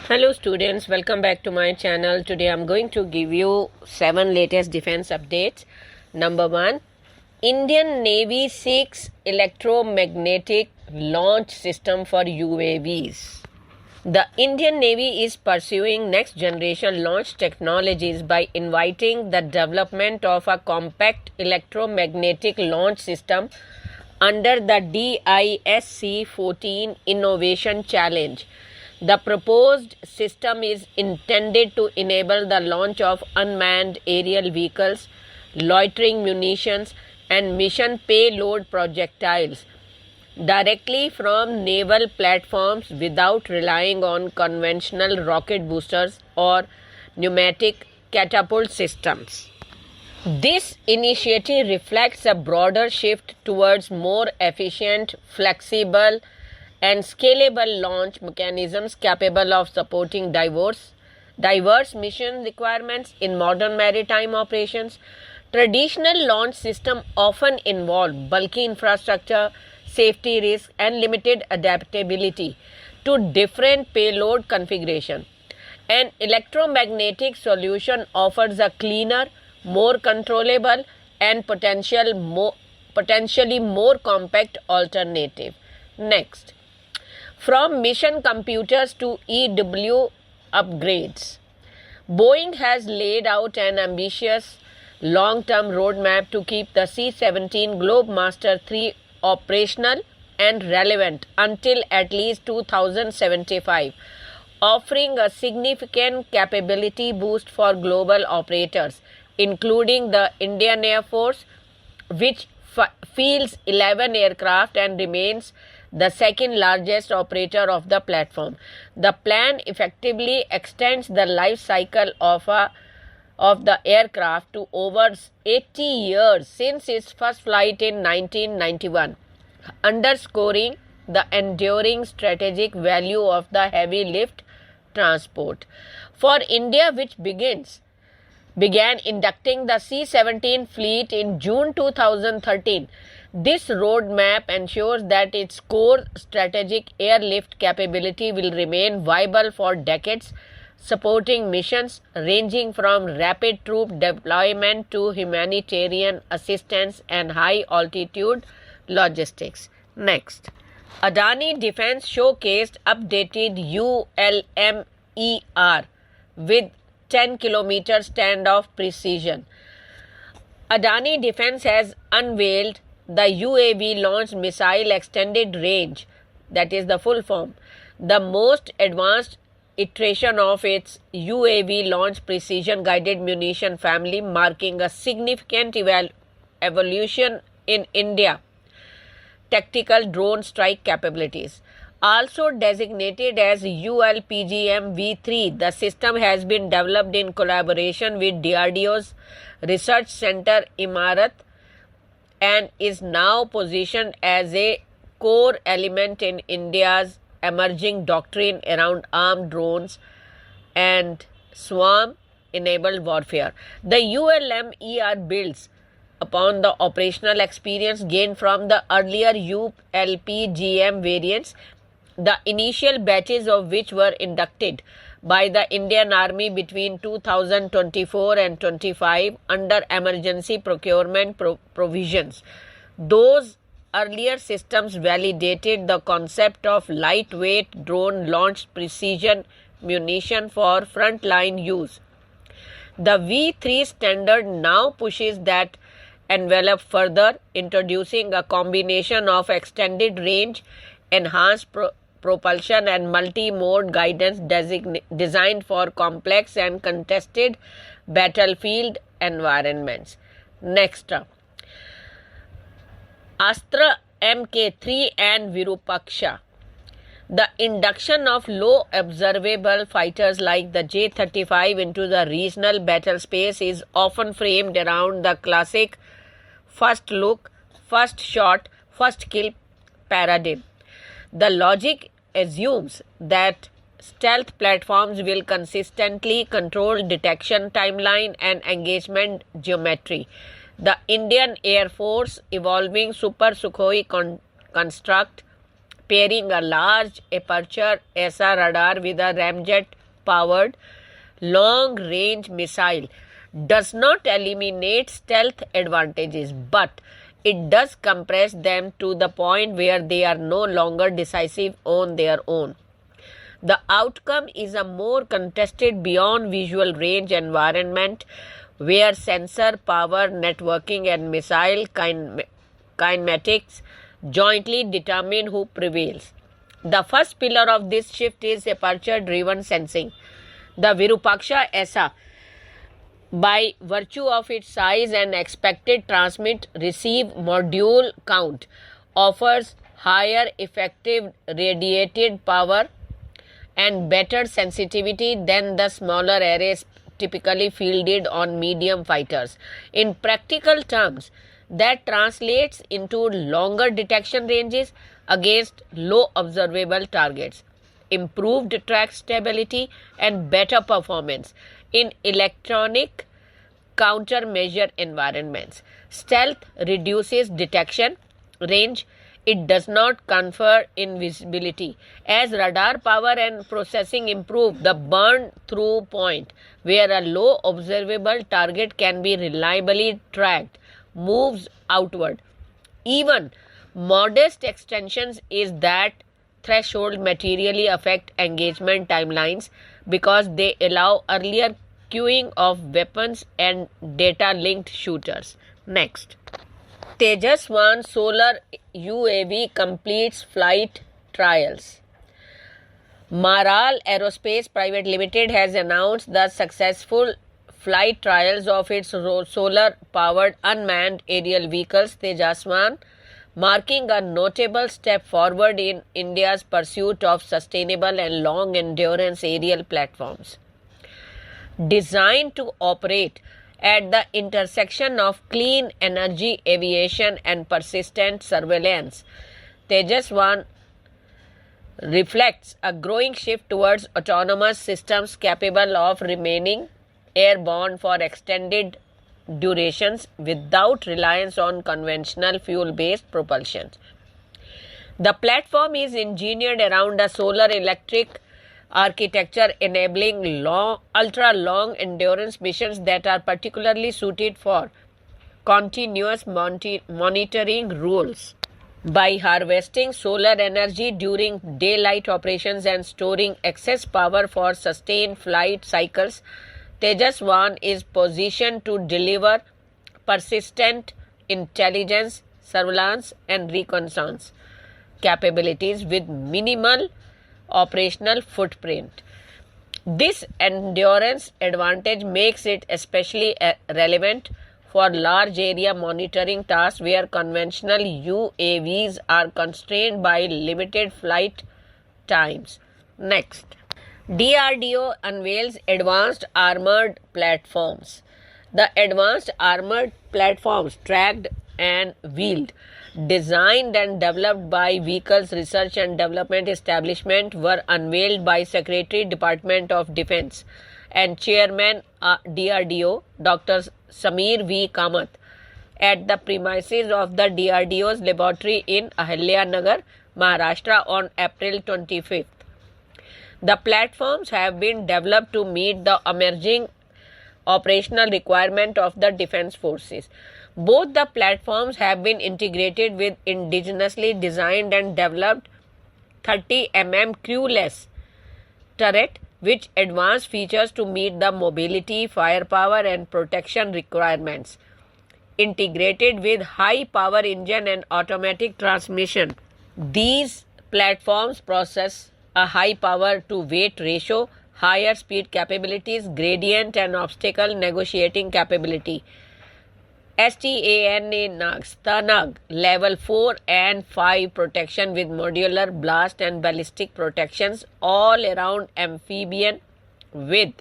Hello students, welcome back to my channel. Today I'm going to give you 7 latest defense updates. Number 1, Indian Navy seeks electromagnetic launch system for UAVs. The Indian Navy is pursuing next generation launch technologies by inviting the development of a compact electromagnetic launch system under the DISC-14 Innovation Challenge. The proposed system is intended to enable the launch of unmanned aerial vehicles, loitering munitions, and mission payload projectiles directly from naval platforms without relying on conventional rocket boosters or pneumatic catapult systems. This initiative reflects a broader shift towards more efficient, flexible, and scalable launch mechanisms capable of supporting diverse mission requirements in modern maritime operations. Traditional launch systems often involve bulky infrastructure, safety risks, and limited adaptability to different payload configuration. An electromagnetic solution offers a cleaner, more controllable, and potentially more compact alternative. Next, from mission computers to EW upgrades, Boeing has laid out an ambitious long-term roadmap to keep the C-17 Globemaster III operational and relevant until at least 2075, offering a significant capability boost for global operators, including the Indian Air Force, which fields 11 aircraft and remains the second largest operator of the platform. The plan effectively extends the life cycle of the aircraft to over 80 years since its first flight in 1991, underscoring the enduring strategic value of the heavy lift transport. For India, which began inducting the C-17 fleet in June 2013, this roadmap ensures that its core strategic airlift capability will remain viable for decades, supporting missions ranging from rapid troop deployment to humanitarian assistance and high-altitude logistics. Next, Adani Defence showcased updated ULMER with 10-kilometer standoff precision. Adani Defence has unveiled the UAV launched missile extended range, that is the full form, the most advanced iteration of its UAV launch precision guided munition family, marking a significant evolution in India tactical drone strike capabilities. Also designated as ULPGM V3, the system has been developed in collaboration with DRDO's Research Center Imarat and is now positioned as a core element in India's emerging doctrine around armed drones and swarm-enabled warfare. The ULMER builds upon the operational experience gained from the earlier ULPGM variants, the initial batches of which were inducted by the Indian Army between 2024 and 25 under emergency procurement provisions. Those earlier systems validated the concept of lightweight drone-launched precision munition for frontline use. The V3 standard now pushes that envelope further, introducing a combination of extended range, enhanced propulsion, and multi-mode guidance designed for complex and contested battlefield environments. Next, Astra Mk3 and Virupaksha. The induction of low observable fighters like the J-35 into the regional battle space is often framed around the classic first look, first shot, first kill paradigm. The logic assumes that stealth platforms will consistently control detection timeline and engagement geometry. The Indian Air Force evolving Super Sukhoi construct pairing a large aperture SR radar with a ramjet powered long-range missile does not eliminate stealth advantages, but it does compress them to the point where they are no longer decisive on their own. The outcome is a more contested beyond visual range environment where sensor, power, networking, and missile kinematics jointly determine who prevails. The first pillar of this shift is aperture-driven sensing. The Virupaksha-SA, by virtue of its size and expected transmit-receive module count, offers higher effective radiated power and better sensitivity than the smaller arrays typically fielded on medium fighters. In practical terms, that translates into longer detection ranges against low observable targets, improved track stability, and better performance in electronic countermeasure environments. Stealth reduces detection range. It does not confer invisibility. As radar power and processing improve, the burn-through point, where a low observable target can be reliably tracked, moves outward. Even modest extensions is that threshold materially affect engagement timelines because they allow earlier queuing of weapons and data-linked shooters. Next, Tejas-1 solar UAV completes flight trials. Maral Aerospace Private Limited has announced the successful flight trials of its solar-powered unmanned aerial vehicles Tejas-1, marking a notable step forward in India's pursuit of sustainable and long-endurance aerial platforms. Designed to operate at the intersection of clean energy aviation and persistent surveillance, Tejas-1 reflects a growing shift towards autonomous systems capable of remaining airborne for extended durations without reliance on conventional fuel-based propulsion. The platform is engineered around a solar-electric architecture enabling ultra-long endurance missions that are particularly suited for continuous monitoring rules. By harvesting solar energy during daylight operations and storing excess power for sustained flight cycles, Tejas-1 is positioned to deliver persistent intelligence, surveillance, and reconnaissance capabilities with minimal operational footprint. This endurance advantage makes it especially relevant for large area monitoring tasks where conventional UAVs are constrained by limited flight times. Next, DRDO unveils advanced armored platforms. The advanced armored platforms, tracked and wheeled, designed and developed by Vehicles Research and Development Establishment, were unveiled by Secretary, Department of Defense and Chairman DRDO, Dr. Samir V. Kamath, at the premises of the DRDO's laboratory in Ahilyanagar, Maharashtra on April 25th. The platforms have been developed to meet the emerging operational requirement of the defense forces. Both the platforms have been integrated with indigenously designed and developed 30 mm crewless turret, which advanced features to meet the mobility, firepower, and protection requirements. Integrated with high power engine and automatic transmission, these platforms possess a high power to weight ratio, higher speed capabilities, gradient and obstacle negotiating capability, STANAG level 4 and 5 protection with modular blast and ballistic protections, all around amphibian with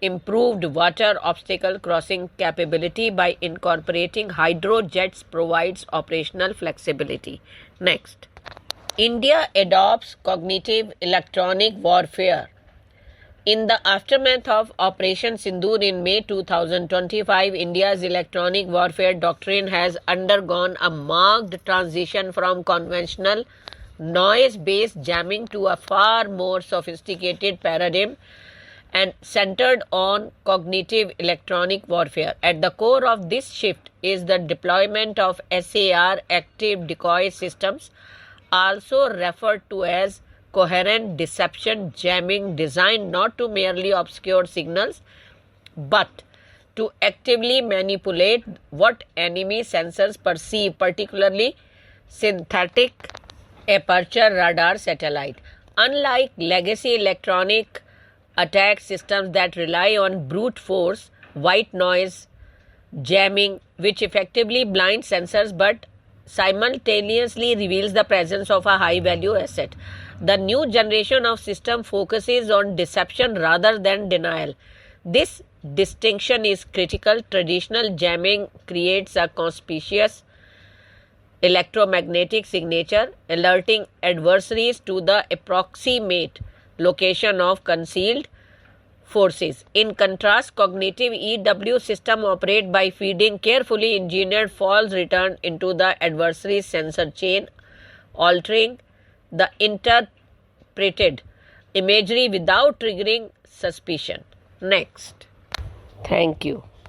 improved water obstacle crossing capability by incorporating hydrojets provides operational flexibility. Next, India adopts cognitive electronic warfare. In the aftermath of Operation Sindoor in May 2025, India's electronic warfare doctrine has undergone a marked transition from conventional noise-based jamming to a far more sophisticated paradigm and centered on cognitive electronic warfare. At the core of this shift is the deployment of SAR, active decoy systems, also referred to as coherent deception jamming, designed not to merely obscure signals but to actively manipulate what enemy sensors perceive, particularly synthetic aperture radar satellite. Unlike legacy electronic attack systems that rely on brute force, white noise jamming, which effectively blinds sensors but simultaneously reveals the presence of a high value asset. The new generation of system focuses on deception rather than denial. This distinction is critical. Traditional jamming creates a conspicuous electromagnetic signature, alerting adversaries to the approximate location of concealed forces. In contrast, cognitive EW systems operate by feeding carefully engineered false return into the adversary's sensor chain, altering the interpreted imagery without triggering suspicion. Next. Thank you.